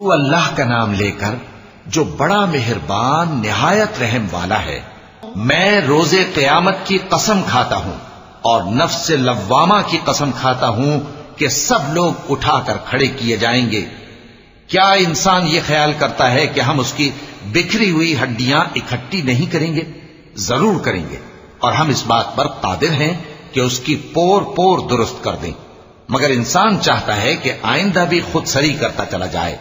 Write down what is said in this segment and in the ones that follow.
تو اللہ کا نام لے کر جو بڑا مہربان نہایت رحم والا ہے۔ میں روز قیامت کی قسم کھاتا ہوں اور نفس لوامہ کی قسم کھاتا ہوں کہ سب لوگ اٹھا کر کھڑے کیے جائیں گے۔ کیا انسان یہ خیال کرتا ہے کہ ہم اس کی بکھری ہوئی ہڈیاں اکٹھی نہیں کریں گے؟ ضرور کریں گے، اور ہم اس بات پر قادر ہیں کہ اس کی پور پور درست کر دیں، مگر انسان چاہتا ہے کہ آئندہ بھی خود سری کرتا چلا جائے۔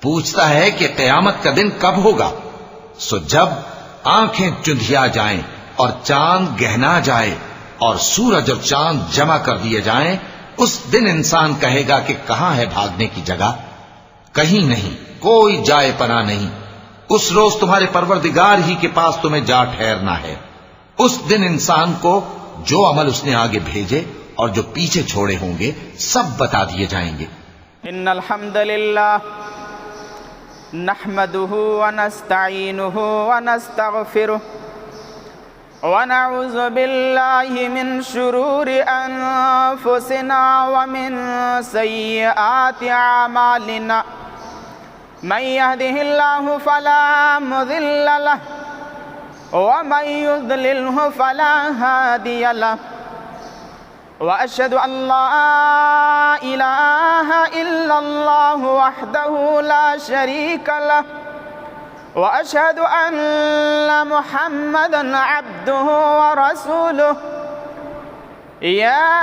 پوچھتا ہے کہ قیامت کا دن کب ہوگا؟ سو جب آنکھیں چندھیا جائیں اور چاند گہنا جائے اور سورج اور چاند جمع کر دیے جائیں، اس دن انسان کہے گا کہ کہاں ہے بھاگنے کی جگہ؟ کہیں نہیں، کوئی جائے پناہ نہیں۔ اس روز تمہارے پروردگار ہی کے پاس تمہیں جا ٹھہرنا ہے۔ اس دن انسان کو جو عمل اس نے آگے بھیجے اور جو پیچھے چھوڑے ہوں گے سب بتا دیے جائیں گے۔ ان الحمد للہ نحمده ونستعینه ونستغفره ونعوذ باللہ من شرور انفسنا ومن سیئات اعمالنا من يهده الله فلا مضل له ومن يضلله فلا هادي له وأشهد أن لا إله إلا الله وحده لا شريك له وأشهد أن محمدًا عبده ورسوله يا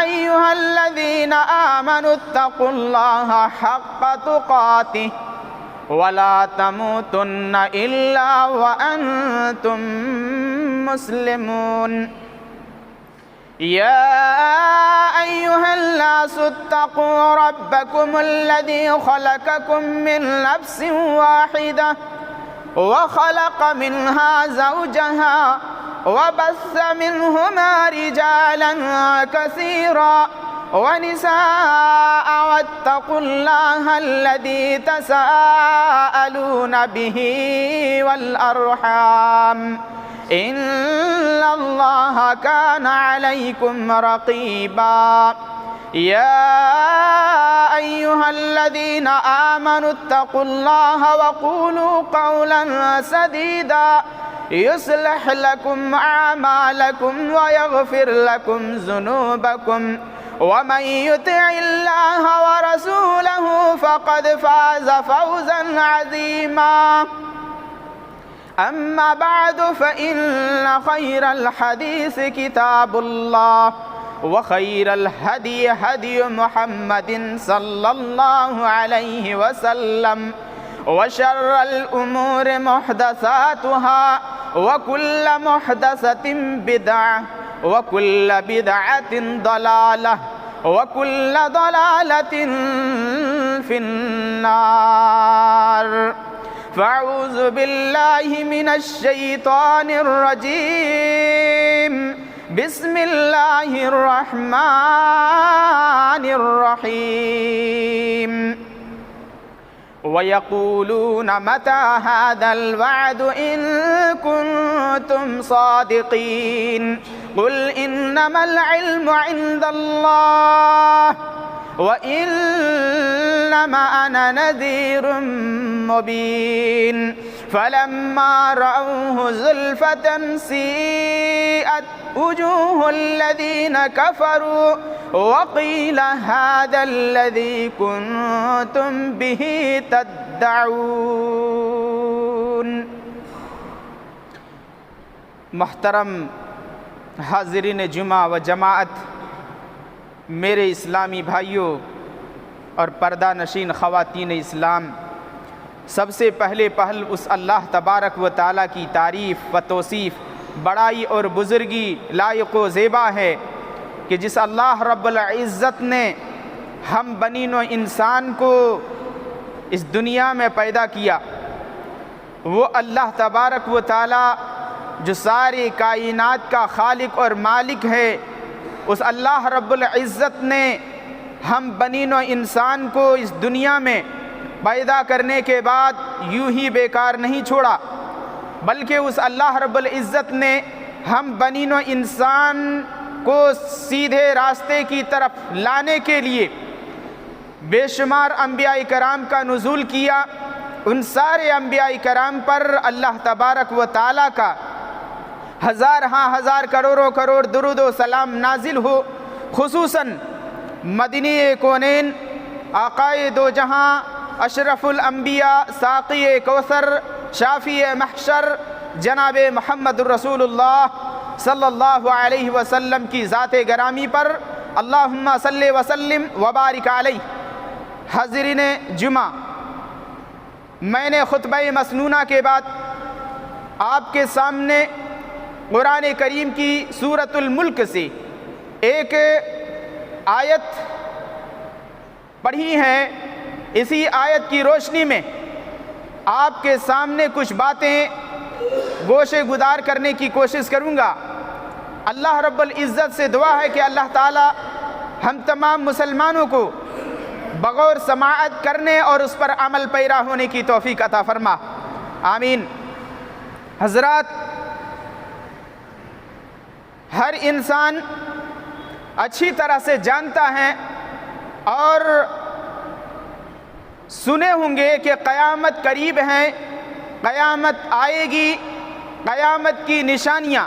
أيها الذين آمنوا اتقوا الله حق تقاته ولا تموتن إلا وأنتم مسلمون يا أيها الناس اتقوا ربكم الذي خلقكم من نفس واحدة وخلق منها زوجها وبث منهما رجالا كثيرا ونساء واتقوا الله الذي تساءلون به والأرحام إن الله كان عليكم رقيبا يا أيها الذين آمنوا اتقوا الله وقولوا قولا سديدا يصلح لكم أعمالكم ويغفر لكم ذنوبكم ومن يطع الله ورسوله فقد فاز فوزا عظيما أما بعد فإن خير الحديث كتاب الله وخير الهدي هدي محمد صلى الله عليه وسلم وشر الأمور محدثاتها وكل محدثة بدعة وكل بدعة ضلالة وكل ضلالة في النار فأعوذ بالله من الشيطان الرجيم بسم الله الرحمن الرحيم ويقولون متى هذا الوعد إن كنتم صادقين قل إنما العلم عند الله وإنما أنا نذير مبين فلما رأوه زلفة سيئت وجوه الذين كفروا وقيل هذا الذي كنتم به تدعون۔ محترم حاضرین جمعہ و جماعت، میرے اسلامی بھائیوں اور پردہ نشین خواتین اسلام، سب سے پہلے پہل اس اللہ تبارک و تعالیٰ کی تعریف و توصیف بڑائی اور بزرگی لائق و زیبا ہے کہ جس اللہ رب العزت نے ہم بنی نوع انسان کو اس دنیا میں پیدا کیا، وہ اللہ تبارک و تعالیٰ جو ساری کائنات کا خالق اور مالک ہے، اس اللہ رب العزت نے ہم بنی نوع انسان کو اس دنیا میں پیدا کرنے کے بعد یوں ہی بیکار نہیں چھوڑا، بلکہ اس اللہ رب العزت نے ہم بنی نوع انسان کو سیدھے راستے کی طرف لانے کے لیے بے شمار انبیاء کرام کا نزول کیا، ان سارے انبیاء کرام پر اللہ تبارک و تعالیٰ کا ہزار کروڑوں کروڑ درود و سلام نازل ہو۔ خصوصاً مدنی کونین، آقائے دو جہاں، اشرف الانبیاء، ساقی کوثر، شافی محشر، جناب محمد الرسول اللہ صلی اللہ علیہ وسلم کی ذات گرامی پر اللہم صلی وسلم وبارک علیہ۔ حاضرین جمعہ، میں نے خطبہ مسنونہ کے بعد آپ کے سامنے قرآن کریم کی سورۃ الملک سے ایک آیت پڑھی ہے۔ اسی آیت کی روشنی میں آپ کے سامنے کچھ باتیں گوشے گزار کرنے کی کوشش کروں گا۔ اللہ رب العزت سے دعا ہے کہ اللہ تعالی ہم تمام مسلمانوں کو بغور سماعت کرنے اور اس پر عمل پیرا ہونے کی توفیق عطا فرما، آمین۔ حضرات، ہر انسان اچھی طرح سے جانتا ہے اور سنے ہوں گے کہ قیامت قریب ہے، قیامت آئے گی، قیامت کی نشانیاں،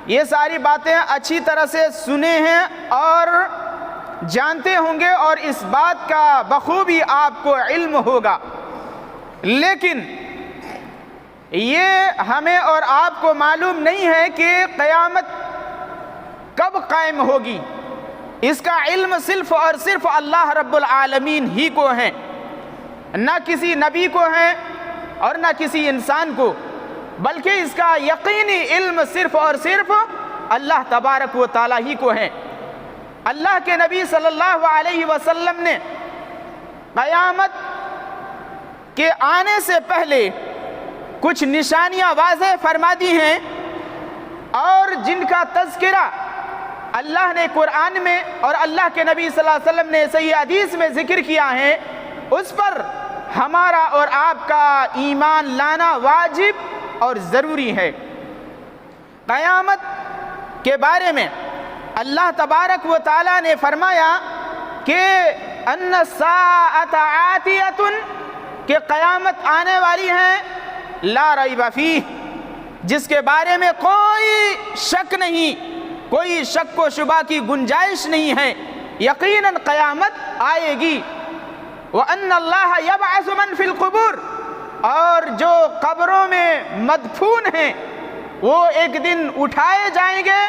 یہ ساری باتیں اچھی طرح سے سنے ہیں اور جانتے ہوں گے، اور اس بات کا بخوبی آپ کو علم ہوگا۔ لیکن یہ ہمیں اور آپ کو معلوم نہیں ہے کہ قیامت کب قائم ہوگی۔ اس کا علم صرف اور صرف اللہ رب العالمین ہی کو ہے، نہ کسی نبی کو ہے اور نہ کسی انسان کو، بلکہ اس کا یقینی علم صرف اور صرف اللہ تبارک و تعالیٰ ہی کو ہے۔ اللہ کے نبی صلی اللہ علیہ وسلم نے قیامت کے آنے سے پہلے کچھ نشانیاں واضح فرما دی ہیں، اور جن کا تذکرہ اللہ نے قرآن میں اور اللہ کے نبی صلی اللہ علیہ وسلم نے صحیح حدیث میں ذکر کیا ہے، اس پر ہمارا اور آپ کا ایمان لانا واجب اور ضروری ہے۔ قیامت کے بارے میں اللہ تبارک و تعالیٰ نے فرمایا کہ ان الساعۃ آتیۃ، کہ قیامت آنے والی ہے، لا ریب فیہ، جس کے بارے میں کوئی شک نہیں، کوئی شک و شبہ کی گنجائش نہیں ہے، یقیناً قیامت آئے گی۔ وَأَنَّ اللَّهَ يَبْعَثُ مَن فِي الْقُبُورِ، اور جو قبروں میں مدفون ہیں وہ ایک دن اٹھائے جائیں گے۔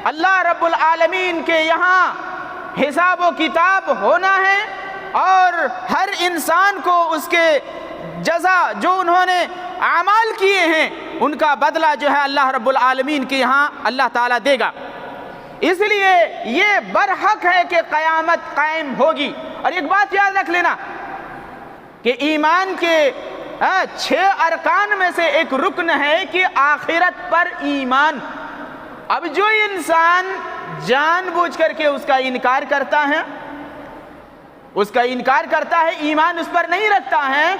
اللہ رب العالمین کے یہاں حساب و کتاب ہونا ہے، اور ہر انسان کو اس کے جزا جو انہوں نے اعمال کیے ہیں ان کا بدلہ جو ہے اللہ رب العالمین کے یہاں اللہ تعالیٰ دے گا۔ اس لیے یہ برحق ہے کہ قیامت قائم ہوگی۔ اور ایک بات یاد رکھ لینا کہ ایمان کے 6 ارکان میں سے ایک رکن ہے کہ آخرت پر ایمان۔ اب جو انسان جان بوجھ کر کے اس کا انکار کرتا ہے، ایمان اس پر نہیں رکھتا ہے،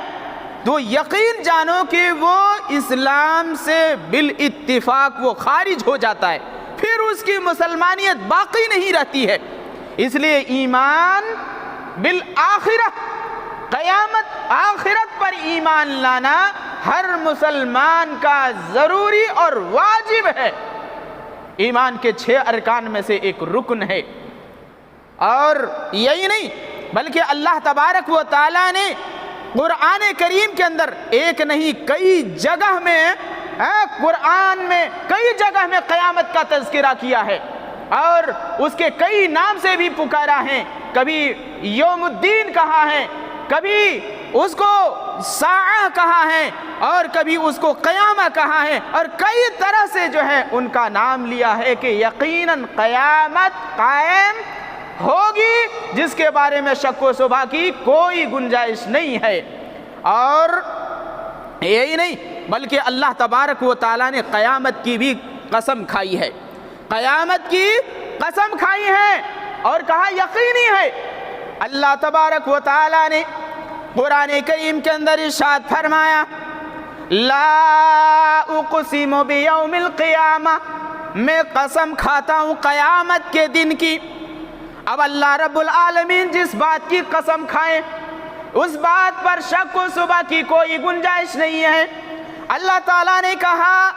تو یقین جانو کہ وہ اسلام سے بالاتفاق وہ خارج ہو جاتا ہے، پھر اس کی مسلمانیت باقی نہیں رہتی ہے۔ اس لیے ایمان بالآخرہ، قیامت آخرت پر ایمان لانا ہر مسلمان کا ضروری اور واجب ہے، ایمان کے 6 ارکان میں سے ایک رکن ہے۔ اور یہی نہیں بلکہ اللہ تبارک و تعالیٰ نے قرآن کریم کے اندر ایک نہیں کئی جگہ میں، قرآن میں کئی جگہ میں قیامت کا تذکرہ کیا ہے، اور اس کے کئی نام سے بھی پکارا ہے۔ کبھی یوم الدین کہا ہے، کبھی اس کو ساعہ کہا ہے، اور کبھی اس کو قیامہ کہا ہے، اور کئی طرح سے جو ہے ان کا نام لیا ہے کہ یقیناً قیامت قائم ہوگی، جس کے بارے میں شک و شبہ کی کوئی گنجائش نہیں ہے۔ اور یہی نہیں بلکہ اللہ تبارک و تعالیٰ نے قیامت کی بھی قسم کھائی ہے، قیامت کی قسم کھائی ہے اور کہا یقینی ہے۔ اللہ تبارک و تعالیٰ نے قرآن کریم کے اندر ارشاد فرمایا، لا اقسم بیوم القیامہ، میں قسم کھاتا ہوں قیامت کے دن کی، اب اللہ رب العالمین جس بات کی قسم کھائیں اس بات پر شک و شبہ کی کوئی گنجائش نہیں ہے۔ اللہ تعالیٰ نے کہا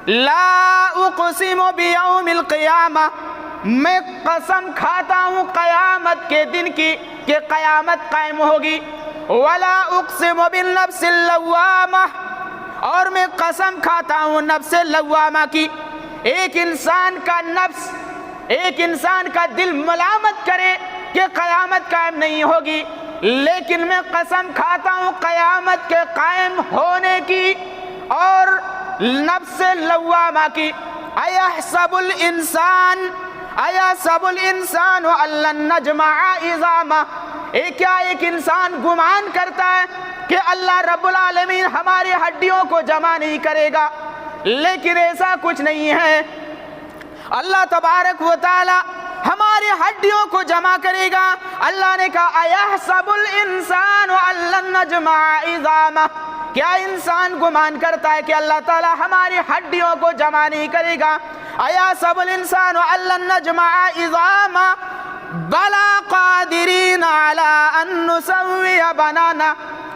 لا اقسم بیوم القیامہ، میں قسم کھاتا ہوں قیامت کے دن کی کہ قیامت قائم ہوگی، ولا اقسم بالنفس اللوامہ، اور میں قسم کھاتا ہوں نفس لوامہ کی۔ ایک انسان کا نفس، ایک انسان کا دل ملامت کرے کہ قیامت قائم نہیں ہوگی، لیکن میں قسم کھاتا ہوں قیامت کے قائم ہونے کی اور نفس لوامہ کی۔ ایحسب الانسان ان لن نجمع عظامہ، کیا ایک انسان گمان کرتا ہے کہ اللہ رب العالمین ہماری ہڈیوں کو جمع نہیں کرے گا؟ لیکن ایسا کچھ نہیں ہے، اللہ تبارک و تعالی ہماری ہڈیوں کو جمع کرے گا۔ اللہ نے کہا ایحسب الانسان ان لن نجمع عظامہ، کیا انسان گمان کرتا ہے کہ اللہ تعالی ہماری ہڈیوں کو جمع نہیں کرے گا؟ ایحسب الانسان ان لن نجمع عظامہ بلا قادرین علی ان نسوی بنانا،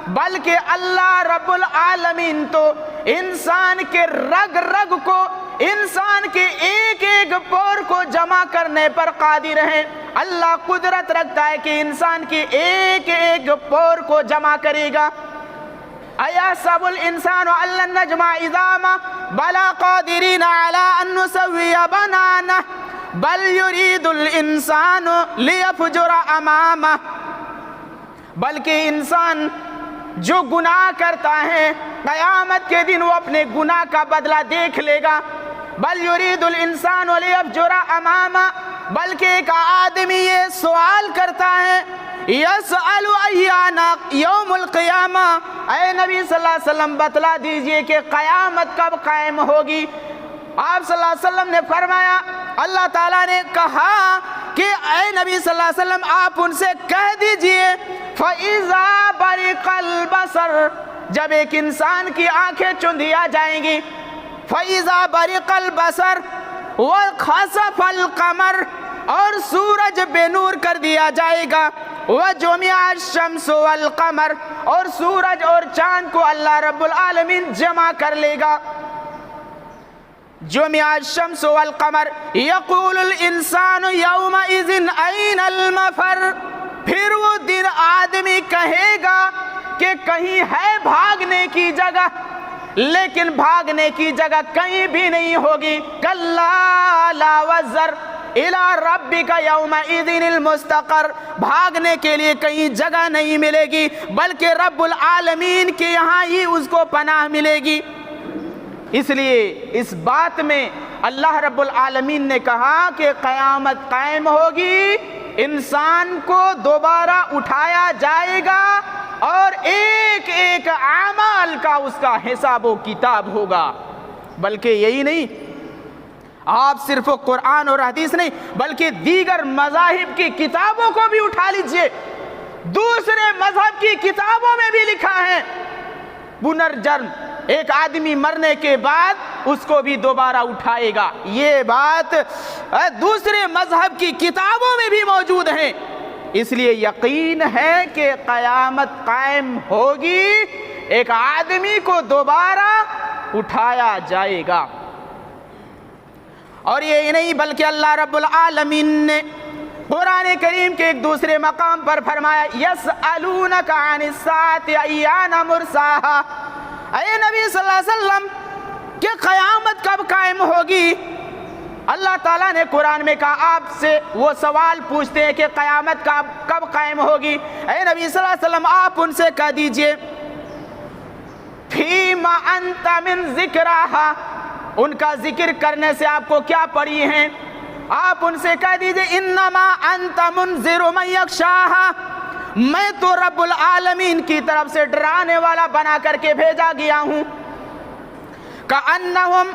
بلکہ اللہ رب العالمین تو انسان کے رگ رگ کو، انسان کے ایک ایک پور کو جمع کرنے پر قادر ہیں۔ اللہ قدرت رکھتا ہے کہ انسان کی ایک ایک پور کو جمع کرے گا۔ ایحسب الانسان ان لن نجمع عظامہ بلا قادرین علی ان نسوی بنانہ بل یرید الانسان لیفجر امامہ، بلکہ انسان جو گناہ کرتا ہے قیامت کے دن وہ اپنے گناہ کا بدلہ دیکھ لے گا۔ بل یرید الانسان لیفجر امامہ، بلکہ ایک آدمی یہ سوال کرتا ہے یسأل ایان یوم القیامہ، اے نبی صلی اللہ علیہ وسلم بتلا دیجئے کہ قیامت کب قائم ہوگی؟ آپ صلی اللہ علیہ وسلم نے فرمایا، اللہ تعالیٰ نے کہا کہ اے نبی صلی اللہ علیہ وسلم آپ ان سے کہہ دیجئے فَإِذَا بَرِقَ الْبَصَرُ، جب ایک انسان کی آنکھیں چندیا جائیں گی، فَإِذَا بَرِقَ الْبَصَرُ وَخَسَفَ الْقَمَرُ، اور سورج بے نور کر دیا جائے گا، وَجُمِعَ الشَّمْسُ وَالْقَمَرُ، اور سورج اور چاند کو اللہ رب العالمین جمع کر لے گا۔ جمع الشمس والقمر یقول الانسان یومئذ این المفر، پھر وہ دن آدمی کہے گا کہ کہیں ہے بھاگنے کی جگہ، لیکن بھاگنے کی جگہ کہیں بھی نہیں ہوگی۔ کلا لا وزر الی ربک یومئذ المستقر، بھاگنے کے لیے کہیں جگہ نہیں ملے گی بلکہ رب العالمین کے یہاں ہی اس کو پناہ ملے گی۔ اس لیے اس بات میں اللہ رب العالمین نے کہا کہ قیامت قائم ہوگی، انسان کو دوبارہ اٹھایا جائے گا اور ایک ایک اعمال کا اس کا حساب و کتاب ہوگا۔ بلکہ یہی نہیں، آپ صرف قرآن اور حدیث نہیں بلکہ دیگر مذاہب کی کتابوں کو بھی اٹھا لیجئے، دوسرے مذہب کی کتابوں میں بھی لکھا ہے پنرجنم، ایک آدمی مرنے کے بعد اس کو بھی دوبارہ اٹھائے گا۔ یہ بات دوسرے مذہب کی کتابوں میں بھی موجود ہیں، اس لیے یقین ہے کہ قیامت قائم ہوگی، ایک آدمی کو دوبارہ اٹھایا جائے گا۔ اور یہ نہیں بلکہ اللہ رب العالمین نے قرآن کریم کے ایک دوسرے مقام پر فرمایا یسألونک عن الساعۃ ایان مرساہا، اے نبی صلی اللہ علیہ وسلم کہ قیامت کب قائم ہوگی؟ اللہ تعالیٰ نے قرآن میں کہا آپ سے وہ سوال پوچھتے ہیں کہ قیامت کب قائم ہوگی، اے نبی صلی اللہ علیہ وسلم آپ ان سے کہہ دیجئے فیما انت من ذکرہا، ان کا ذکر کرنے سے آپ کو کیا پڑی ہیں؟ آپ ان سے کہہ دیجئے انما انت منذر من یخشاہا، میں تو رب العالمین کی طرف سے ڈرانے والا بنا کر کے بھیجا گیا ہوں۔ کأنہم،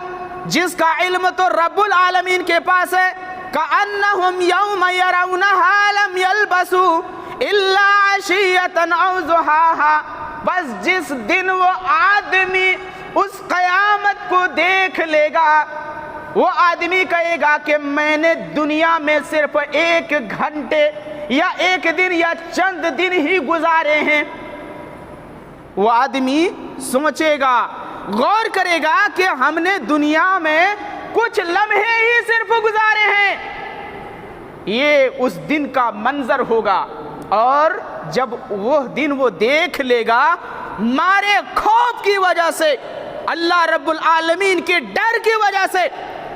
جس کا علم تو رب العالمین کے پاس ہے، کأنہم یوم یرونہا لم یلبسوا الا عشیۃ او ضحاہا، بس جس دن وہ آدمی اس قیامت کو دیکھ لے گا وہ آدمی کہے گا کہ میں نے دنیا میں صرف 1 گھنٹے یا 1 دن یا چند دن ہی گزارے ہیں. وہ آدمی سوچے گا، غور کرے گا کہ ہم نے دنیا میں کچھ لمحے ہی صرف گزارے ہیں. یہ اس دن کا منظر ہوگا، اور جب وہ دن وہ دیکھ لے گا، مارے خوف کی وجہ سے، اللہ رب العالمین کے ڈر کی وجہ سے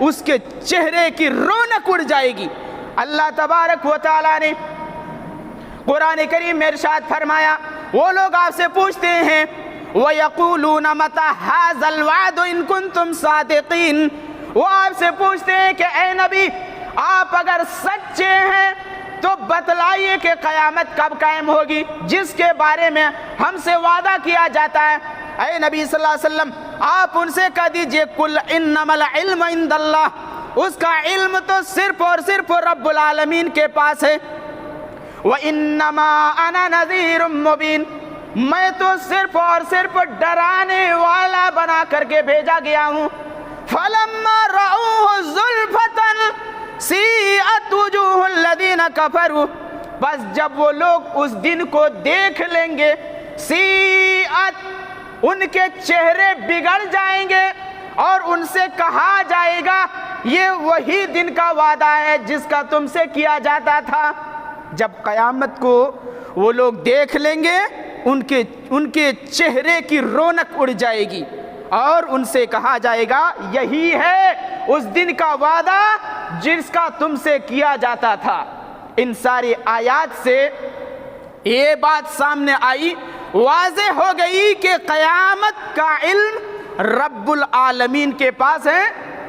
اس کے چہرے کی رونق اڑ جائے گی. اللہ تبارک و تعالیٰ نے قرآن کریم میں ارشاد فرمایا، وہ لوگ آپ سے پوچھتے ہیں وَيَقُولُونَ مَتَى هَذَا الْوَعْدُ إِن كُنتُمْ صَادِقِينَ، وہ آپ سے پوچھتے ہیں کہ اے نبی آپ اگر سچے ہیں تو بتلائیے کہ قیامت کب قائم ہوگی جس کے بارے میں ہم سے وعدہ کیا جاتا ہے. اے نبی صلی اللہ علیہ وسلم آپ ان سے کہہ دیجئے قُلْ إِنَّمَا الْعِلْمُ عِندَ اللَّهِ، اس کا علم تو صرف اور صرف رب العالمین کے پاس ہے. وَإِنَّمَا أَنَا نَذِيرٌ مُبِينٌ، میں تو صرف اور صرف ڈرانے والا بنا کر کے بھیجا گیا ہوں. فَلَمَّا رَأَوْهُ زُلْفَةً سِیئَتْ وُجُوهُ الَّذِينَ كَفَرُوا، بس جب وہ لوگ اس دن کو دیکھ لیں گے، سِیئَتْ ان کے چہرے بگڑ جائیں گے، اور ان سے کہا جائے گا یہ وہی دن کا وعدہ ہے جس کا تم سے کیا جاتا تھا. جب قیامت کو وہ لوگ دیکھ لیں گے، ان کے چہرے کی رونق اڑ جائے گی، اور ان سے کہا جائے گا یہی ہے اس دن کا وعدہ جس کا تم سے کیا جاتا تھا. ان ساری آیات سے یہ بات سامنے آئی، واضح ہو گئی کہ قیامت کا علم رب العالمین کے پاس ہے،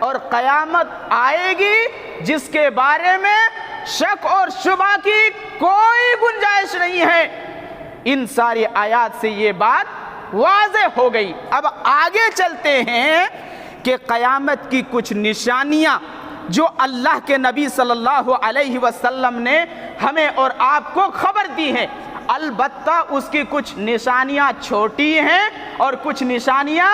اور قیامت آئے گی جس کے بارے میں شک اور شبہ کی کوئی گنجائش نہیں ہے. ان ساری آیات سے یہ بات واضح ہو گئی. اب آگے چلتے ہیں کہ قیامت کی کچھ نشانیاں جو اللہ کے نبی صلی اللہ علیہ وسلم نے ہمیں اور آپ کو خبر دی ہیں. البتہ اس کی کچھ نشانیاں چھوٹی ہیں اور کچھ نشانیاں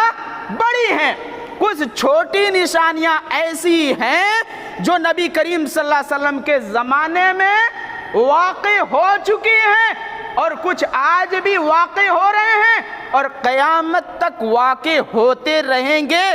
بڑی ہیں. کچھ چھوٹی نشانیاں ایسی ہیں جو نبی کریم صلی اللہ علیہ وسلم کے زمانے میں واقع ہو چکی ہیں، اور کچھ آج بھی واقع ہو رہے ہیں، اور قیامت تک واقع ہوتے رہیں گے.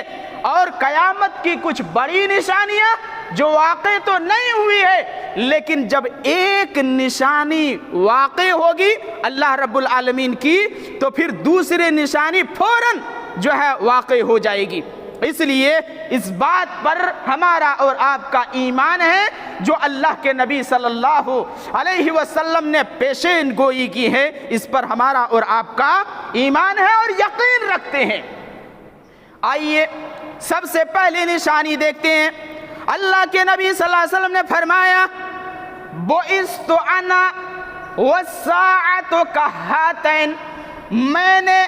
اور قیامت کی کچھ بڑی نشانیاں جو واقع تو نہیں ہوئی ہے، لیکن جب ایک نشانی واقع ہوگی اللہ رب العالمین کی، تو پھر دوسری نشانی فوراً جو ہے واقع ہو جائے گی. اس لیے اس بات پر ہمارا اور آپ کا ایمان ہے جو اللہ کے نبی صلی اللہ علیہ وسلم نے پیشین گوئی کی ہے، اس پر ہمارا اور آپ کا ایمان ہے اور یقین رکھتے ہیں. آئیے سب سے پہلی نشانی دیکھتے ہیں. اللہ کے نبی صلی اللہ علیہ وسلم نے فرمایا بُعِثْتُ أَنَا وَالسَّاعَةُ كَهَاتَيْنِ، میں نے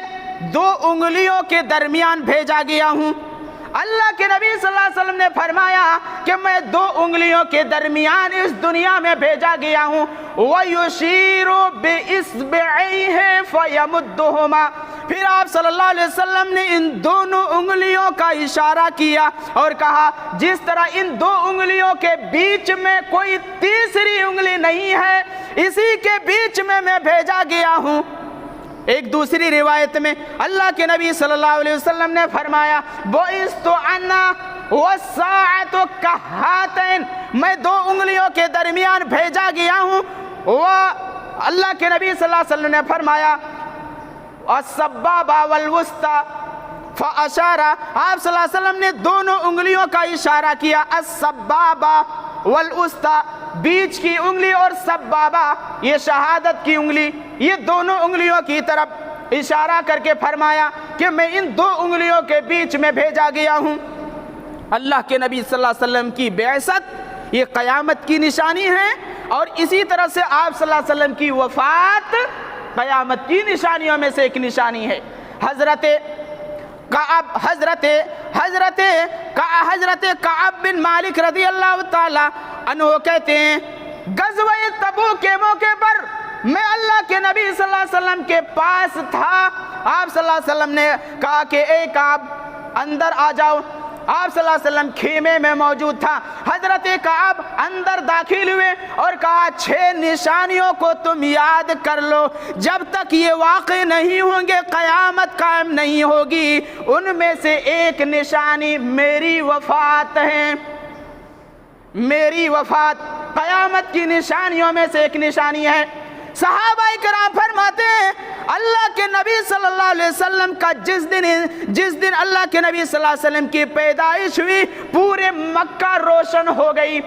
2 انگلیوں کے درمیان بھیجا گیا ہوں. اللہ کے نبی صلی اللہ علیہ وسلم نے فرمایا کہ میں 2 انگلیوں کے درمیان اس دنیا میں بھیجا گیا ہوں. وَيُشِيرُ بِإِصْبِعَيْهِ فَيَمُدُّهُمَا، پھر آپ صلی اللہ علیہ وسلم نے ان دونوں انگلیوں کا اشارہ کیا اور کہا جس طرح ان 2 انگلیوں کے بیچ میں کوئی تیسری انگلی نہیں ہے، اسی کے بیچ میں بھیجا گیا ہوں. ایک دوسری روایت میں اللہ کے نبی صلی اللہ علیہ وسلم نے فرمایا بُعِثْتُ أَنَا وَالسَّاعَةُ كَهَاتَيْنِ، میں 2 انگلیوں کے درمیان بھیجا گیا ہوں. اللہ کے نبی صلی اللہ علیہ وسلم نے فرمایا السبابہ والوسطی فاشارہ، آپ صلی اللہ علیہ وسلم نے دونوں انگلیوں کا اشارہ کیا، السبابہ والوسطی، بیچ کی انگلی اور سبابہ یہ شہادت کی انگلی، یہ دونوں انگلیوں کی طرف اشارہ کر کے فرمایا کہ میں ان 2 انگلیوں کے بیچ میں بھیجا گیا ہوں. اللہ کے نبی صلی اللہ علیہ وسلم کی بعثت یہ قیامت کی نشانی ہے، اور اسی طرح سے آپ صلی اللہ علیہ وسلم کی وفات قیامت کی نشانیوں میں سے ایک نشانی ہے. حضرت کعب بن مالک رضی اللہ تعالی عنہ کہتے ہیں غزوہ تبوک کے موقع پر میں اللہ کے نبی صلی اللہ علیہ وسلم کے پاس تھا. آپ صلی اللہ علیہ وسلم نے کہا کہ اے کعب اندر آ جاؤ. آپ صلی اللہ علیہ وسلم خیمے میں موجود تھا. حضرت کعب اندر داخل ہوئے اور کہا 6 نشانیوں کو تم یاد کر لو، جب تک یہ واقع نہیں ہوں گے قیامت قائم نہیں ہوگی. ان میں سے ایک نشانی میری وفات ہے. میری وفات قیامت کی نشانیوں میں سے ایک نشانی ہے. صحابہ کرام فرماتے ہیں اللہ کے نبی صلی اللہ علیہ وسلم کا جس دن اللہ کے نبی صلی اللہ علیہ وسلم کی پیدائش ہوئی پورے مکہ روشن ہو گئی،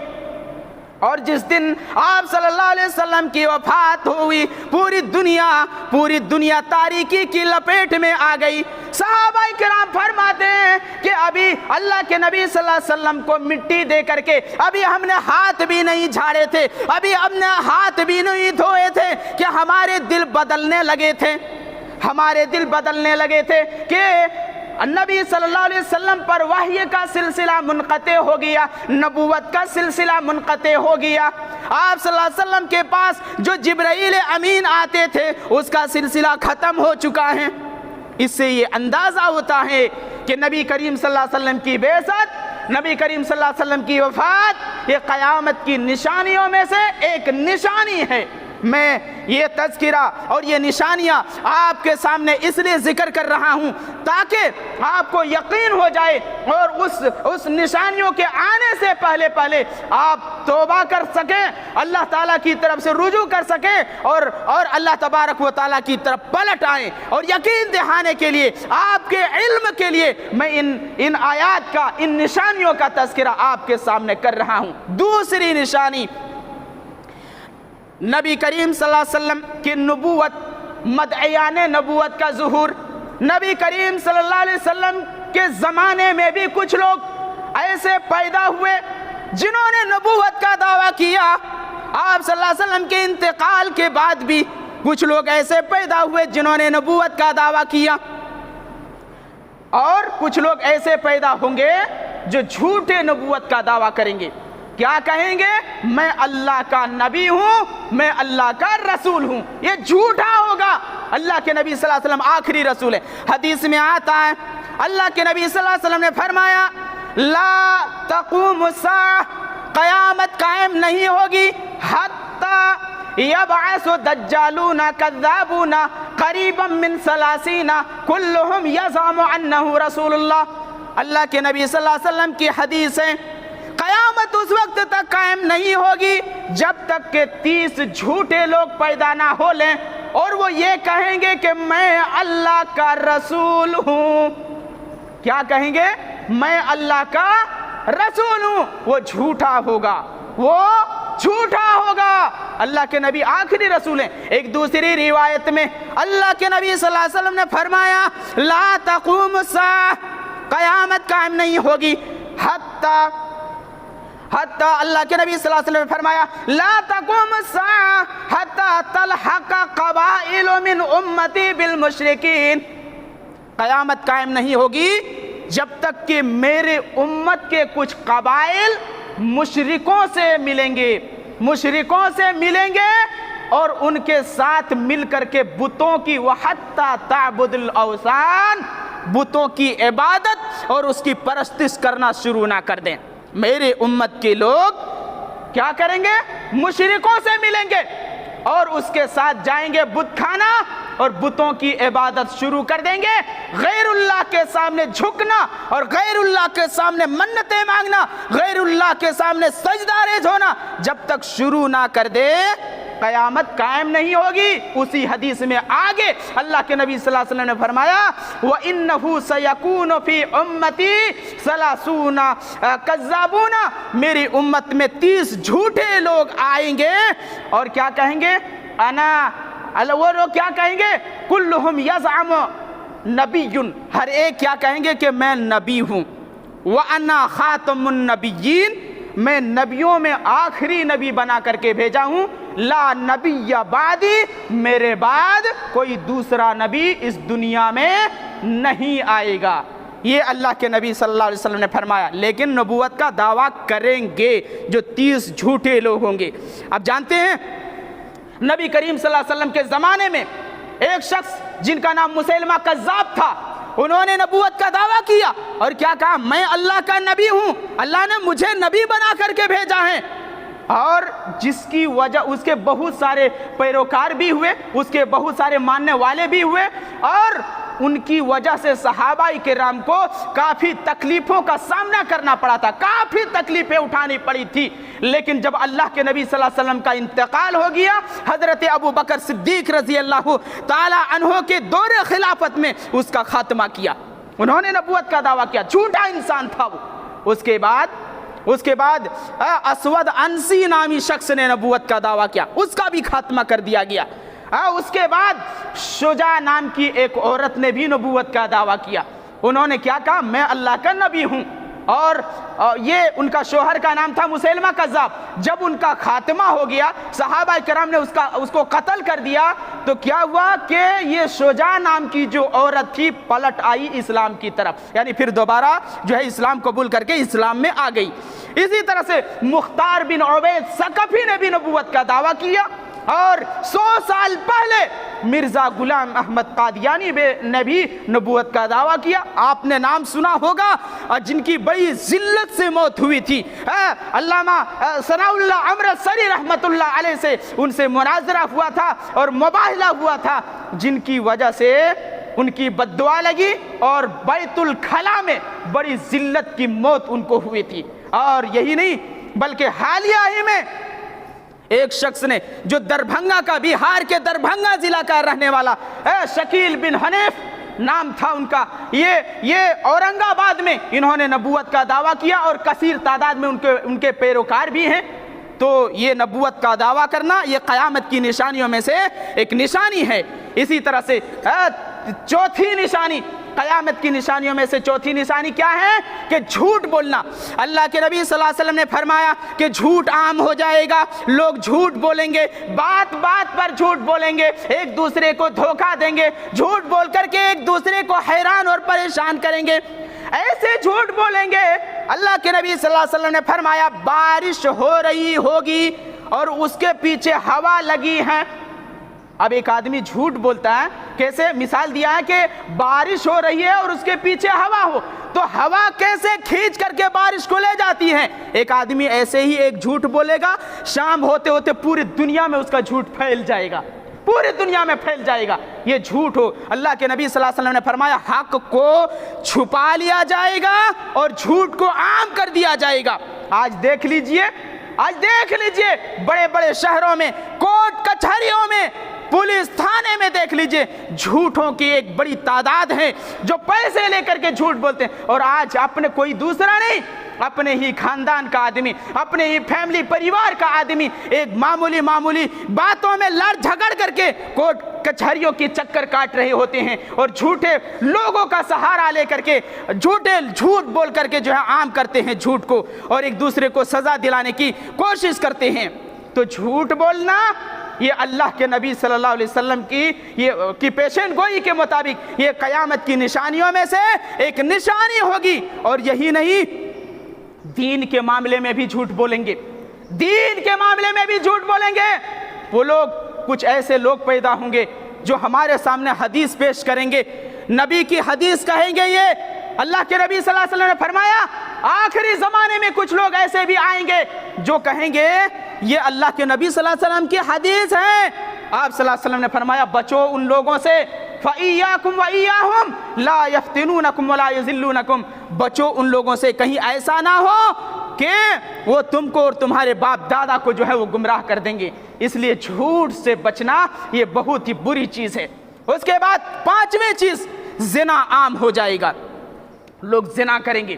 اور جس دن آپ صلی اللہ علیہ وسلم کی وفات ہوئی پوری دنیا تاریکی کی لپیٹ میں آ گئی. صحابہ کرام فرماتے ہیں کہ ابھی اللہ کے نبی صلی اللہ علیہ وسلم کو مٹی دے کر کے ابھی ہم نے ہاتھ بھی نہیں جھاڑے تھے، ابھی ہم نے ہاتھ بھی نہیں دھوئے تھے کہ ہمارے دل بدلنے لگے تھے کہ نبی صلی اللہ علیہ وسلم پر وحی کا سلسلہ منقطع ہو گیا، نبوت کا سلسلہ منقطع ہو گیا. آپ صلی اللہ علیہ وسلم کے پاس جو جبرائیل امین آتے تھے اس کا سلسلہ ختم ہو چکا ہے. اس سے یہ اندازہ ہوتا ہے کہ نبی کریم صلی اللہ علیہ وسلم کی بعثت، نبی کریم صلی اللہ علیہ وسلم کی وفات یہ قیامت کی نشانیوں میں سے ایک نشانی ہے. میں یہ تذکرہ اور یہ نشانیاں آپ کے سامنے اس لیے ذکر کر رہا ہوں تاکہ آپ کو یقین ہو جائے اور اس نشانیوں کے آنے سے پہلے آپ توبہ کر سکیں، اللہ تعالیٰ کی طرف سے رجوع کر سکیں اور اللہ تبارک و تعالیٰ کی طرف پلٹ آئیں. اور یقین دہانے کے لیے آپ کے علم کے لیے میں ان آیات کا، ان نشانیوں کا تذکرہ آپ کے سامنے کر رہا ہوں. دوسری نشانی نبی کریم صلی اللہ علیہ وسلم کی نبوت، مدعیان نبوت کا ظہور. نبی کریم صلی اللہ علیہ وسلم کے زمانے میں بھی کچھ لوگ ایسے پیدا ہوئے جنہوں نے نبوت کا دعویٰ کیا. آپ صلی اللہ علیہ وسلم کے انتقال کے بعد بھی کچھ لوگ ایسے پیدا ہوئے جنہوں نے نبوت کا دعویٰ کیا، اور کچھ لوگ ایسے پیدا ہوں گے جو جھوٹے نبوت کا دعویٰ کریں گے. کیا کہیں گے؟ میں اللہ کا نبی ہوں، میں اللہ کا رسول ہوں. یہ جھوٹا ہوگا. اللہ کے نبی صلی اللہ علیہ وسلم آخری رسول ہے. حدیث میں آتا ہے اللہ کے نبی صلی اللہ علیہ وسلم نے فرمایا لا تقوم الساعہ، قیامت قائم نہیں ہوگی حتی یبعث دجالون کذابون قریبا من 30 کلہم یزعم انہ رسول اللہ. اللہ کے نبی صلی اللہ علیہ وسلم کی حدیث ہے قیامت اس وقت تک قائم نہیں ہوگی جب تک کہ 30 جھوٹے لوگ پیدا نہ ہو لیں اور وہ یہ کہیں گے کہ میں اللہ کا رسول ہوں. کیا کہیں گے؟ میں اللہ کا رسول ہوں. وہ جھوٹا ہوگا، وہ جھوٹا ہوگا. اللہ کے نبی آخری رسول ہیں. ایک دوسری روایت میں اللہ کے نبی صلی اللہ علیہ وسلم نے فرمایا لا تقوم الساعہ، قیامت قائم نہیں ہوگی حتی اللہ کے نبی صلی اللہ علیہ وسلم نے فرمایا لا تقوم الساعہ حتی تلحق قبائل من امتی بالمشرکین. قیامت قائم نہیں ہوگی جب تک کہ میرے امت کے کچھ قبائل مشرکوں سے ملیں گے اور ان کے ساتھ مل کر کے بتوں کی وحتی تعبد الاوثان، بتوں کی عبادت اور اس کی پرستش کرنا شروع نہ کر دیں. میرے امت کے لوگ کیا کریں گے؟ مشرکوں سے ملیں گے اور اس کے ساتھ جائیں گے بت خانہ اور بتوں کی عبادت شروع کر دیں گے. غیر اللہ کے سامنے جھکنا اور غیر اللہ کے سامنے منتیں مانگنا، غیر اللہ کے سامنے سجدہ ریز ہونا جب تک شروع نہ کر دے قیامت قائم نہیں ہوگی. اسی حدیث میں آگے اللہ کے نبی صلی اللہ علیہ وسلم نے فرمایا وَإِنَّهُ سَيَكُونُ فِي أُمَّتِي 30 كَذَّابُونَ، میری امت میں 30 جھوٹے لوگ آئیں گے اور کیا کہیں گے؟ وہ لوگ کیا کہیں گے؟ کلہم یزعم نبی، ہر ایک کیا کہیں گے کہ میں نبی ہوں. وَأَنَا خَاتَمُ النَّبِيِّينَ، میں نبیوں میں آخری نبی بنا کر کے بھیجا ہوں. لا نبی بعدی، میرے بعد کوئی دوسرا نبی اس دنیا میں نہیں آئے گا. یہ اللہ کے نبی صلی اللہ علیہ وسلم نے فرمایا. لیکن نبوت کا دعویٰ کریں گے جو 30 جھوٹے لوگ ہوں گے. اب جانتے ہیں نبی کریم صلی اللہ علیہ وسلم کے زمانے میں ایک شخص جن کا نام مسیلمہ کذاب تھا، انہوں نے نبوت کا دعویٰ کیا اور کیا کہا؟ میں اللہ کا نبی ہوں، اللہ نے مجھے نبی بنا کر کے بھیجا ہے۔ اور جس کی وجہ اس کے بہت سارے پیروکار بھی ہوئے، اس کے بہت سارے ماننے والے بھی ہوئے، اور ان کی وجہ سے صحابہ کرام کو کافی تکلیفوں کا سامنا کرنا پڑا تھا، کافی تکلیفیں اٹھانی پڑی تھی۔ لیکن جب اللہ کے نبی صلی اللہ علیہ وسلم کا انتقال ہو گیا، حضرت ابو بکر صدیق رضی اللہ تعالی عنہ کے دور خلافت میں اس کا خاتمہ کیا۔ انہوں نے نبوت کا دعویٰ کیا، جھوٹا انسان تھا وہ۔ اس کے بعد اسود انسی نامی شخص نے نبوت کا دعویٰ کیا، اس کا بھی خاتمہ کر دیا گیا۔ اس کے بعد شجاع نام کی ایک عورت نے بھی نبوت کا دعویٰ کیا۔ انہوں نے کیا کہا؟ میں اللہ کا نبی ہوں۔ اور یہ ان کا شوہر کا نام تھا مسیلمہ کذاب۔ جب ان کا خاتمہ ہو گیا، صحابہ کرام نے اس کو قتل کر دیا، تو کیا ہوا کہ یہ شجاع نام کی جو عورت تھی پلٹ آئی اسلام کی طرف، یعنی پھر دوبارہ جو ہے اسلام قبول کر کے اسلام میں آ گئی۔ اسی طرح سے مختار بن عبید ثقفی نے بھی نبوت کا دعویٰ کیا، اور 100 سال پہلے مرزا غلام احمد قادیانی نے بھی نبوت کا دعویٰ کیا۔ آپ نے نام سنا ہوگا، جن کی بڑی ذلت سے موت ہوئی تھی۔ علامہ ثناء اللہ امرتسری رحمت اللہ علیہ سے ان سے مناظرہ ہوا تھا اور مباہلہ ہوا تھا، جن کی وجہ سے ان کی بد دعا لگی اور بیت الخلا میں بڑی ذلت کی موت ان کو ہوئی تھی۔ اور یہی نہیں بلکہ حالیہ ہی میں ایک شخص نے جو دربھنگا کا، بہار کے دربھنگا ضلع کا رہنے والا شکیل بن حنیف نام تھا ان کا، یہ اورنگ آباد میں انہوں نے نبوت کا دعویٰ کیا، اور کثیر تعداد میں ان کے پیروکار بھی ہیں۔ تو یہ نبوت کا دعویٰ کرنا یہ قیامت کی نشانیوں میں سے ایک نشانی ہے۔ اسی طرح سے چوتھی نشانی، قیامت کی نشانیوں میں سے چوتھی نشانی کیا ہے؟ کہ جھوٹ بولنا۔ اللہ کے نبی صلی اللہ علیہ وسلم نے فرمایا کہ جھوٹ عام ہو جائے گا، لوگ جھوٹ بولیں گے، بات بات پر جھوٹ بولیں گے، ایک دوسرے کو دھوکہ دیں گے، جھوٹ بول کر کے ایک دوسرے کو حیران اور پریشان کریں گے، ایسے جھوٹ بولیں گے۔ اللہ کے نبی صلی اللہ علیہ وسلم نے فرمایا بارش ہو رہی ہوگی اور اس کے پیچھے ہوا لگی ہے۔ اب ایک آدمی جھوٹ بولتا ہے، کیسے؟ مثال دیا ہے کہ بارش ہو رہی ہے اور اس کے پیچھے ہوا ہو، تو ہوا کیسے کھینچ کر کے بارش کو لے جاتی ہے؟ ایک آدمی ایسے ہی ایک جھوٹ بولے گا، شام ہوتے ہوتے پوری دنیا میں اس کا جھوٹ پھیل جائے گا، پوری دنیا میں پھیل جائے گا، یہ جھوٹ ہو۔ اللہ کے نبی صلی اللہ علیہ وسلم نے فرمایا حق کو چھپا لیا جائے گا اور جھوٹ کو عام کر دیا جائے گا۔ آج دیکھ لیجئے بڑے بڑے شہروں میں، کورٹ کچہریوں میں، پولیس تھانے میں دیکھ لیجئے، جھوٹوں کی ایک بڑی تعداد ہے جو پیسے لے کر کے جھوٹ بولتے ہیں، اور آج اپنے کوئی دوسرا نہیں، اپنے ہی خاندان کا آدمی، اپنے ہی فیملی پریوار کا آدمی ایک معمولی باتوں میں لڑ جھگڑ کر کے کورٹ کچہریوں کی چکر کاٹ رہے ہوتے ہیں، اور جھوٹے لوگوں کا سہارا لے کر کے جھوٹ بول کر کے جو ہے عام کرتے ہیں جھوٹ کو، اور ایک دوسرے کو سزا دلانے کی کوشش کرتے ہیں۔ تو جھوٹ بولنا یہ اللہ کے نبی صلی اللہ علیہ وسلم کی پیشین گوئی کے مطابق یہ قیامت کی نشانیوں میں سے ایک نشانی ہوگی۔ اور یہی نہیں، دین کے معاملے میں بھی جھوٹ بولیں گے، دین کے معاملے میں بھی جھوٹ بولیں گے۔ وہ لوگ، کچھ ایسے لوگ پیدا ہوں گے جو ہمارے سامنے حدیث پیش کریں گے، نبی کی حدیث کہیں گے، یہ اللہ کے نبی صلی اللہ علیہ وسلم نے فرمایا آخری زمانے میں کچھ لوگ ایسے بھی آئیں گے جو کہیں گے یہ اللہ کے نبی صلی اللہ علیہ وسلم کی حدیث ہے۔ آپ صلی اللہ علیہ وسلم نے فرمایا بچو ان لوگوں سے، فَإِيَّاكُمْ وَإِيَّاهُمْ لَا يَفْتِنُونَكُمْ وَلَا يُضِلُّونَكُمْ، بچو ان لوگوں سے، کہیں ایسا نہ ہو کہ وہ تم کو اور تمہارے باپ دادا کو جو ہے وہ گمراہ کر دیں گے۔ اس لیے جھوٹ سے بچنا یہ بہت ہی بری چیز ہے۔ اس کے بعد پانچویں چیز، زنا عام ہو جائے گا، لوگ زنا کریں گے،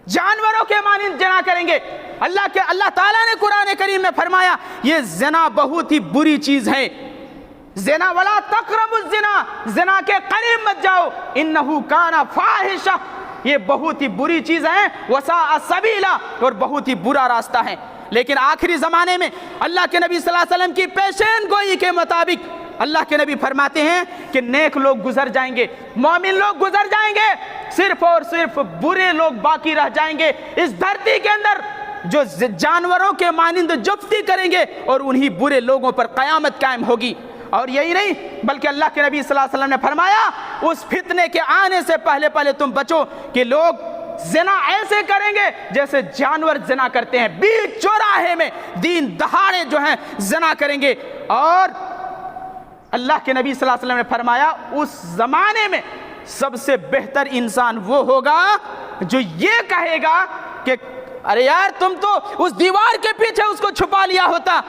جانوروں کے مانند زنا کریں گے۔ اللہ تعالیٰ نے قرآن کریم میں فرمایا یہ زنا بہت ہی بری چیز ہے، زنا ولا تقربوا الزنا، زنا کے قریب مت جاؤ، انہ کان فاحشہ، یہ بہت ہی بری چیز ہے، وساء سبیلا، اور بہت ہی برا راستہ ہے۔ لیکن آخری زمانے میں اللہ کے نبی صلی اللہ علیہ وسلم کی پیشین گوئی کے مطابق اللہ کے نبی فرماتے ہیں کہ نیک لوگ گزر جائیں گے، مومن لوگ گزر جائیں گے، صرف اور صرف برے لوگ باقی رہ جائیں گے اس دھرتی کے اندر، جو جانوروں کے مانند جفتی کریں گے، اور انہی برے لوگوں پر قیامت قائم ہوگی۔ اور یہی نہیں بلکہ اللہ کے نبی صلی اللہ علیہ وسلم نے فرمایا اس فتنے کے آنے سے پہلے پہلے تم بچو کہ لوگ زنا ایسے کریں گے جیسے جانور زنا کرتے ہیں، بیچ چوراہے میں دین دہاڑے جو ہیں زنا کریں گے۔ اور اللہ کے نبی صلی اللہ علیہ وسلم نے فرمایا اس زمانے میں سب سے بہتر انسان وہ ہوگا جو یہ کہے گا کہ ارے یار تم تو اس دیوار کے پیچھے اس کو چھپا لیا ہوتا،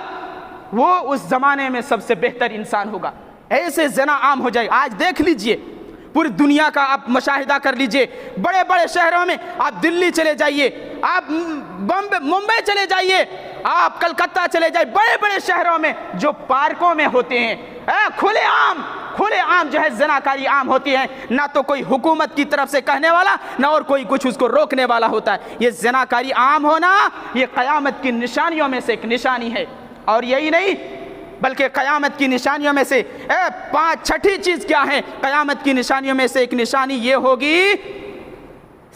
وہ اس زمانے میں سب سے بہتر انسان ہوگا۔ ایسے زنا عام ہو جائے۔ آج دیکھ لیجئے پوری دنیا کا آپ مشاہدہ کر لیجئے، بڑے بڑے شہروں میں آپ دلی چلے جائیے، آپ ممبئی چلے جائیے، آپ کلکتہ چلے جائیے، بڑے بڑے شہروں میں جو پارکوں میں ہوتے ہیں کھلے عام جو ہے زناکاری عام ہوتی ہے، نہ تو کوئی حکومت کی طرف سے کہنے والا نہ اور کوئی کچھ اس کو روکنے والا ہوتا ہے۔ یہ زناکاری عام ہونا یہ قیامت کی نشانیوں میں سے ایک نشانی ہے۔ اور یہی نہیں بلکہ قیامت کی نشانیوں میں سے چھٹی چیز کیا ہے؟ قیامت کی نشانیوں میں سے ایک نشانی یہ ہوگی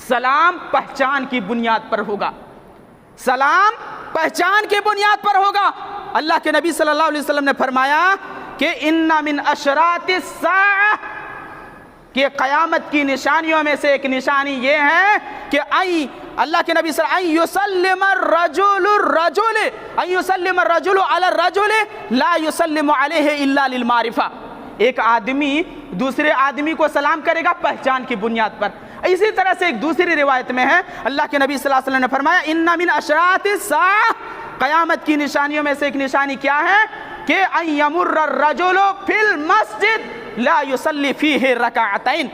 سلام پہچان کی بنیاد پر ہوگا۔ سلام پہچان کی بنیاد پر ہوگا۔ اللہ کے نبی صلی اللہ علیہ وسلم نے فرمایا کہ ان من اشراط الساعہ، کہ قیامت کی نشانیوں میں سے ایک نشانی یہ ہے کہ اللہ کے نبی صلی اللہ علیہ وسلم یسلم الرجل علی الرجل لا یسلم علیہ الا للمعرفہ، ایک آدمی دوسرے آدمی کو سلام کرے گا پہچان کی بنیاد پر۔ اسی طرح سے ایک دوسری روایت میں ہے اللہ کے نبی صلی اللہ علیہ وسلم نے فرمایا ان من اشراط الساعہ، قیامت کی نشانیوں میں سے ایک نشانی کیا ہے کہ ان یمر الرجل فی المسجد لا یصلی فیہ رکعتین،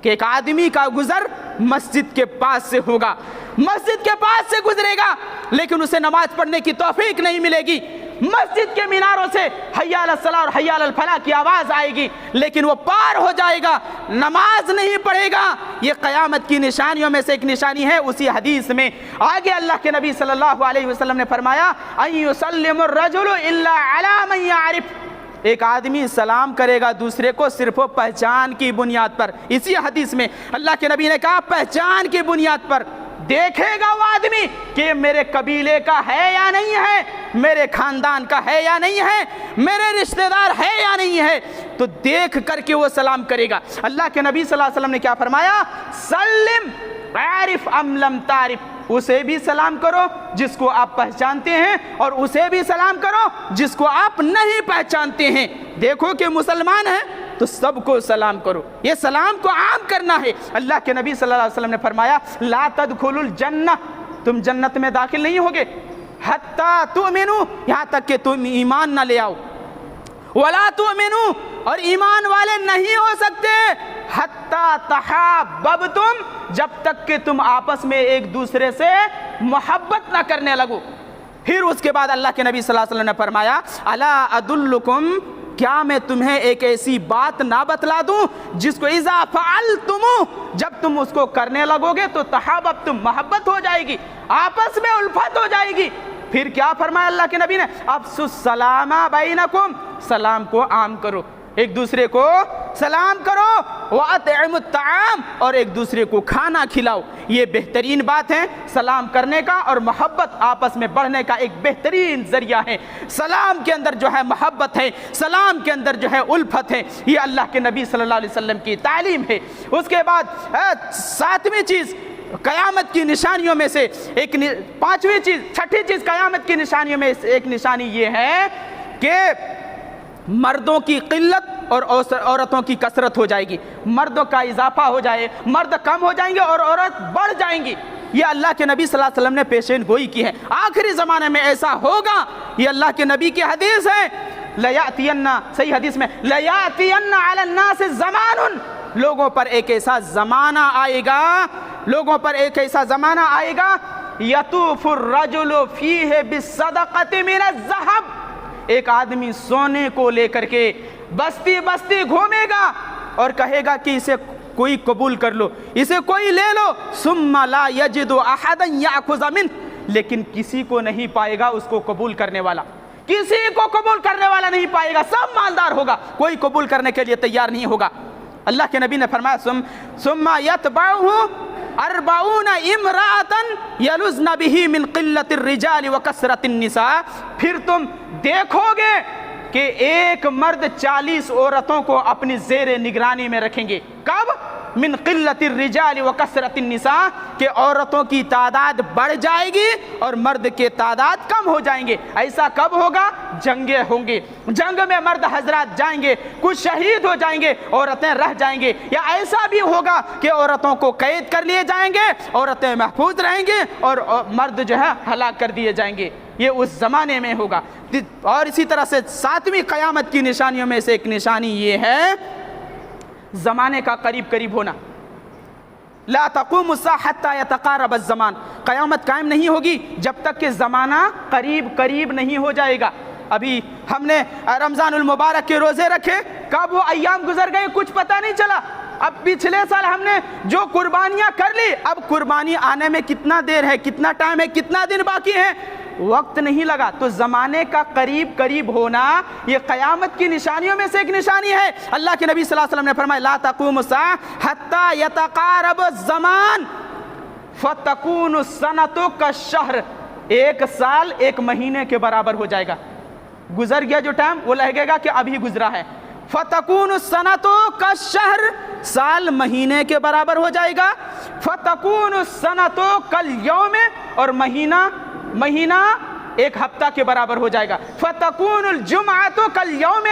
کہ ایک آدمی کا گزر مسجد کے پاس سے ہوگا، مسجد کے پاس سے گزرے گا لیکن اسے نماز پڑھنے کی توفیق نہیں ملے گی، مسجد کے میناروں سے حی علی الصلاۃ اور حی علی الفلاح کی آواز آئے گی لیکن وہ پار ہو جائے گا، نماز نہیں پڑھے گا۔ یہ قیامت کی نشانیوں میں سے ایک نشانی ہے۔ اسی حدیث میں آگے اللہ کے نبی صلی اللہ علیہ وسلم نے فرمایا ان یسلم الرجل الا علی من یعرف، ایک آدمی سلام کرے گا دوسرے کو صرف پہچان کی بنیاد پر۔ اسی حدیث میں اللہ کے نبی نے کہا پہچان کی بنیاد پر دیکھے گا وہ آدمی کہ میرے قبیلے کا ہے یا نہیں ہے، میرے خاندان کا ہے یا نہیں ہے، میرے رشتہ دار ہے یا نہیں ہے، تو دیکھ کر کے وہ سلام کرے گا۔ اللہ کے نبی صلی اللہ علیہ وسلم نے کیا فرمایا؟ سلم عارف ام لم تعرف، اسے بھی سلام کرو جس کو آپ پہچانتے ہیں اور اسے بھی سلام کرو جس کو آپ نہیں پہچانتے ہیں۔ دیکھو کہ مسلمان ہیں تو سب کو سلام کرو، یہ سلام کو عام کرنا ہے۔ اللہ کے نبی صلی اللہ علیہ وسلم نے فرمایا لا تدخلوا الجنہ، تم جنت میں داخل نہیں ہوگے حتی تؤمنوا، یہاں تک کہ تم ایمان نہ لے آؤ، ولا تؤمنوا، اور ایمان والے نہیں ہو سکتے حتی تحاببتم، جب تک کہ تم آپس میں ایک دوسرے سے محبت نہ کرنے لگو۔ پھر اس کے بعد اللہ کے نبی صلی اللہ علیہ وسلم نے فرمایا الا ادلکم، کیا میں تمہیں ایک ایسی بات نہ بتلا دوں جس کو اذا فعلتم، جب تم اس کو کرنے لگو گے تو تحاببتم، محبت ہو جائے گی، آپس میں الفت ہو جائے گی۔ پھر کیا فرمایا اللہ کے نبی نے؟ افشوا السلام بینکم، سلام کو عام کرو، ایک دوسرے کو سلام کرو، وَأَطْعِمُوا الطَّعَامَ، اور ایک دوسرے کو کھانا کھلاؤ۔ یہ بہترین بات ہے، سلام کرنے کا اور محبت آپس میں بڑھنے کا ایک بہترین ذریعہ ہے۔ سلام کے اندر جو ہے محبت ہے، سلام کے اندر جو ہے الفت ہے، یہ اللہ کے نبی صلی اللہ علیہ وسلم کی تعلیم ہے۔ اس کے بعد ساتویں چیز قیامت کی نشانیوں میں سے ایک، پانچویں چیز، چھٹی چیز قیامت کی نشانیوں میں ایک نشانی یہ ہے کہ مردوں کی قلت اور عورتوں کی کثرت ہو جائے گی، مردوں کا اضافہ ہو جائے، مرد کم ہو جائیں گے اور عورت بڑھ جائیں گی۔ یہ اللہ کے نبی صلی اللہ علیہ وسلم نے پیشین گوئی کی ہے، آخری زمانے میں ایسا ہوگا، یہ اللہ کے نبی کی حدیث ہے۔ لیاتین، صحیح حدیث میں لیاتین علی الناس زمان، لوگوں پر ایک ایسا زمانہ آئے گا، لوگوں پر ایک ایسا زمانہ آئے گا یطوف الرجل فیہ بالصدقۃ من الذہب، ایک آدمی سونے کو لے کر کے بستی بستی گھومے گا اور کہے گا کہ اسے کوئی قبول کر لو، اسے کوئی لے لو، ثم لا یجد احدا یاخذ منہ، لیکن کسی کو نہیں پائے گا اس کو قبول کرنے والا، کسی کو قبول کرنے والا نہیں پائے گا، سب مالدار ہوگا، کوئی قبول کرنے کے لیے تیار نہیں ہوگا۔ اللہ کے نبی نے فرمایا ثم یتبعہ 40 امرأة یلزن بہ من قلة الرجال وکثرة النساء، پھر تم دیکھو گے کہ ایک مرد 40 عورتوں کو اپنی زیر نگرانی میں رکھیں گے. کب؟ من قلت الرجال و کثرت النساء، کہ عورتوں کی تعداد بڑھ جائے گی اور مرد کے تعداد کم ہو جائیں گے. ایسا کب ہوگا؟ جنگیں ہوں گی، جنگ میں مرد حضرات جائیں گے، کچھ شہید ہو جائیں گے، عورتیں رہ جائیں گے. یا ایسا بھی ہوگا کہ عورتوں کو قید کر لیے جائیں گے، عورتیں محفوظ رہیں گے اور مرد جو ہے ہلاک کر دیے جائیں گے. یہ اس زمانے میں ہوگا. اور اسی طرح سے 7ویں قیامت کی نشانیوں میں سے ایک نشانی یہ ہے زمانے کا قریب قریب ہونا. لا تقوم الساعة حتى يتقارب الزمان، قیامت قائم نہیں ہوگی جب تک کہ زمانہ قریب قریب نہیں ہو جائے گا. ابھی ہم نے رمضان المبارک کے روزے رکھے، کب وہ ایام گزر گئے کچھ پتہ نہیں چلا. اب پچھلے سال ہم نے جو قربانیاں کر لی، اب قربانی آنے میں کتنا دیر ہے، کتنا ٹائم ہے، کتنا دن باقی ہے، وقت نہیں لگا. تو زمانے کا قریب قریب ہونا یہ قیامت کی نشانیوں میں سے ایک نشانی ہے. اللہ کے نبی صلی اللہ علیہ وسلم نے فرمایا لا تقوم الساعة حتى يتقارب الزمان فتكون السنة كالشهر، ایک سال ایک مہینے کے برابر ہو جائے گا. گزر گیا جو ٹائم وہ لگے گا کہ ابھی گزرا ہے. فتكون السنة كالشهر، سال مہینے کے برابر ہو جائے گا. فتكون السنة كاليوم، اور مہینہ ایک ہفتہ کے برابر ہو جائے گا. فتكون الجمعة كاليوم،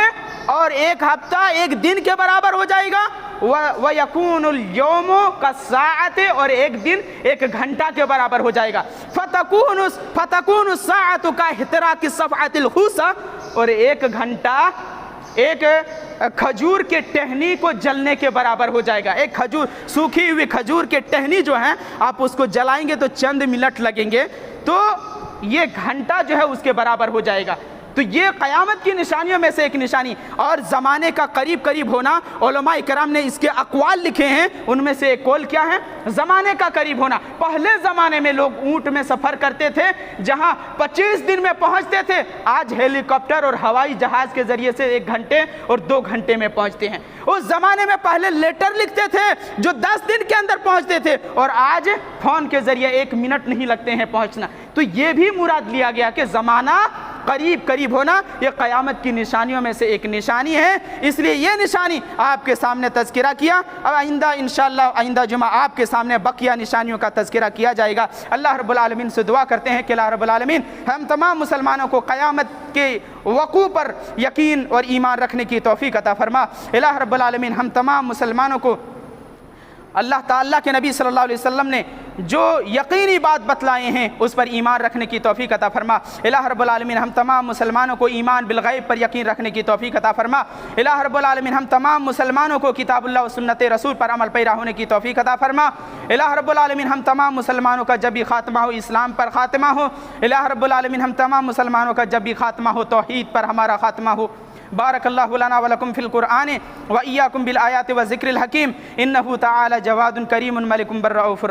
اور ایک ہفتہ ایک دن کے برابر ہو جائے گا. ويكون اليوم كالساعة، اور ایک دن ایک گھنٹہ کے برابر ہو جائے گا. فتكون الساعة كاحتراق الصفعة الخوصة، اور ایک گھنٹہ ایک کھجور کے ٹہنی کو جلنے کے برابر ہو جائے گا. ایک کھجور، سوکھی ہوئی کھجور کے ٹہنی جو ہیں، آپ اس کو جلائیں گے تو چند منٹ لگیں گے، تو یہ گھنٹہ جو ہے اس کے برابر ہو جائے گا. تو یہ قیامت کی نشانیوں میں سے ایک نشانی. اور زمانے کا قریب قریب ہونا، علماء کرام نے اس کے اقوال لکھے ہیں، ان میں سے ایک قول کیا ہے؟ زمانے کا قریب ہونا. پہلے زمانے میں لوگ اونٹ میں سفر کرتے تھے، جہاں 25 دن میں پہنچتے تھے، آج ہیلی کاپٹر اور ہوائی جہاز کے ذریعے سے 1 گھنٹے اور 2 گھنٹے میں پہنچتے ہیں. اس زمانے میں پہلے لیٹر لکھتے تھے جو 10 دن کے اندر پہنچتے تھے، اور آج فون کے ذریعے 1 منٹ نہیں لگتے ہیں پہنچنا. تو یہ بھی مراد لیا گیا کہ زمانہ قریب قریب ہونا یہ قیامت کی نشانیوں میں سے ایک نشانی ہے. اس لیے یہ نشانی آپ کے سامنے تذکرہ کیا. اب آئندہ انشاءاللہ آئندہ جمعہ آپ کے سامنے بقیہ نشانیوں کا تذکرہ کیا جائے گا. اللہ رب العالمین سے دعا کرتے ہیں کہ اللہ رب العالمین ہم تمام مسلمانوں کو قیامت کے وقوع پر یقین اور ایمان رکھنے کی توفیق عطا فرما. الہ رب العالمین ہم تمام مسلمانوں کو اللہ تعالیٰ کے نبی صلی اللہ علیہ وسلم نے جو یقینی بات بتلائے ہیں اس پر ایمان رکھنے کی توفیق عطا فرما. الہ رب العالمین ہم تمام مسلمانوں کو ایمان بالغیب پر یقین رکھنے کی توفیق عطا فرما. الہ رب العالمین ہم تمام مسلمانوں کو کتاب اللہ و سنت رسول پر عمل پیرا ہونے کی توفیق عطا فرما. الہ رب العالمین ہم تمام مسلمانوں کا جب بھی خاتمہ ہو اسلام پر خاتمہ ہو. الہ رب العالمین ہم تمام مسلمانوں کا جب بھی خاتمہ ہو توحید پر ہمارا خاتمہ ہو. بارک اللہ لنا ولکم فی القرآن و ایاکم بالآیات و ذکر الحکیم انہ تعالی جواد کریم ملک بر رؤوف